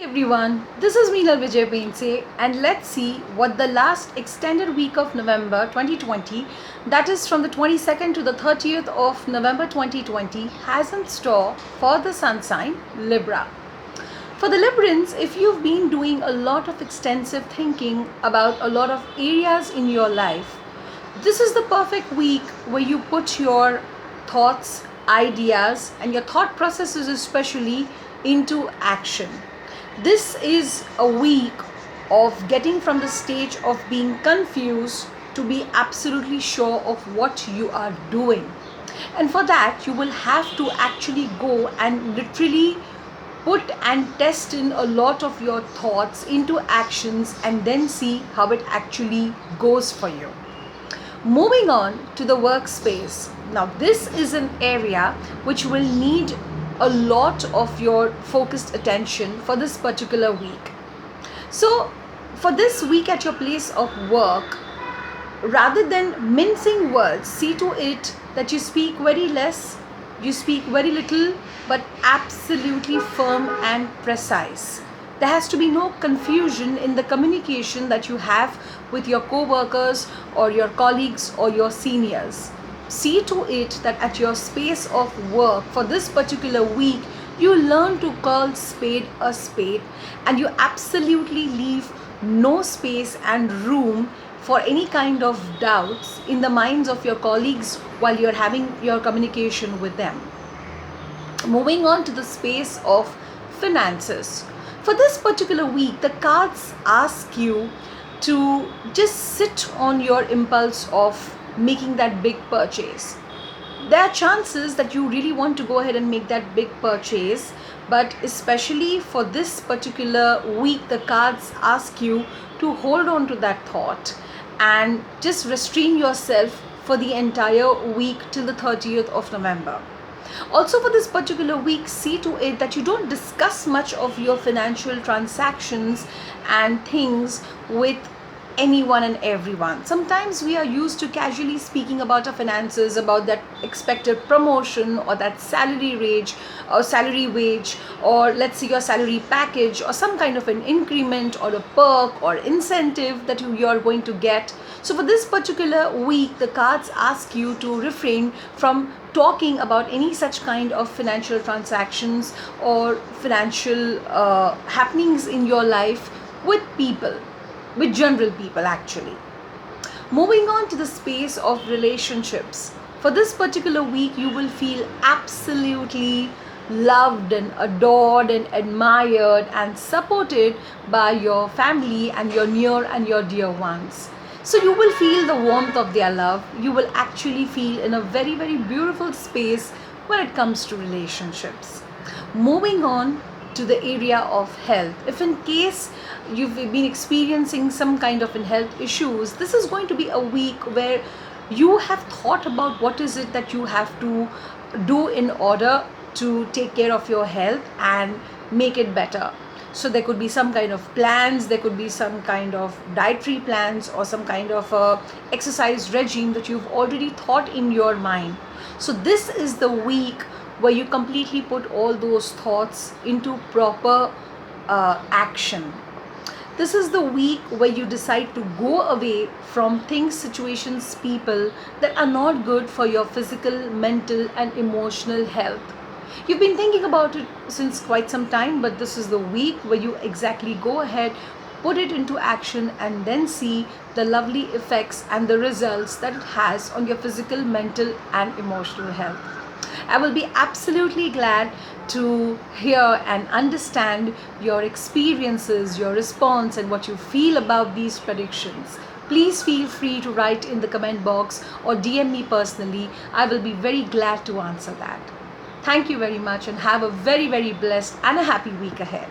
Everyone, this is Meenal Vijay Painse, and let's see what the last extended week of November 2020, that is from the 22nd to the 30th of November 2020, has in store for the sun sign Libra. For the Librans, if you've been doing a lot of extensive thinking about a lot of areas in your life, this is the perfect week where you put your thoughts, ideas, and your thought processes especially into action. This is a week of getting from the stage of being confused to be absolutely sure of what you are doing. And for that, you will have to actually go and literally put and test in a lot of your thoughts into actions and then see how it actually goes for you. Moving on to the workspace. Now, this is an area which will need a lot of your focused attention for this particular week. So, for this week at your place of work, rather than mincing words, see to it that you speak very less, you speak very little, but absolutely firm and precise. There has to be no confusion in the communication that you have with your co-workers or your colleagues or your seniors. See to it that at your space of work for this particular week, you learn to call spade a spade, and you absolutely leave no space and room for any kind of doubts in the minds of your colleagues while you're having your communication with them. Moving on to the space of finances. For this particular week, the cards ask you to just sit on your impulse of making that big purchase. There are chances that you really want to go ahead and make that big purchase, but especially for this particular week, the cards ask you to hold on to that thought and just restrain yourself for the entire week till the 30th of November. Also, for this particular week, see to it that you don't discuss much of your financial transactions and things with anyone and everyone. Sometimes we are used to casually speaking about our finances, about that expected promotion or that salary wage, or let's say your salary package or some kind of an increment or a perk or incentive that you are going to get. So for this particular week, the cards ask you to refrain from talking about any such kind of financial transactions or financial happenings in your life with people, with general people actually. Moving on to the space of relationships. For this particular week, you will feel absolutely loved and adored and admired and supported by your family and your near and your dear ones. So you will feel the warmth of their love. You will actually feel in a very, very beautiful space when it comes to relationships. Moving on to the area of health. If in case you've been experiencing some kind of health issues, this is going to be a week where you have thought about what is it that you have to do in order to take care of your health and make it better. So there could be some kind of plans, there could be some kind of dietary plans or some kind of exercise regime that you've already thought in your mind. So this is the week where you completely put all those thoughts into proper action. This is the week where you decide to go away from things, situations, people that are not good for your physical, mental, and emotional health. You've been thinking about it since quite some time, but this is the week where you exactly go ahead, put it into action, and then see the lovely effects and the results that it has on your physical, mental, and emotional health. I will be absolutely glad to hear and understand your experiences, your response, and what you feel about these predictions. Please feel free to write in the comment box or DM me personally. I will be very glad to answer that. Thank you very much and have a very, very blessed and a happy week ahead.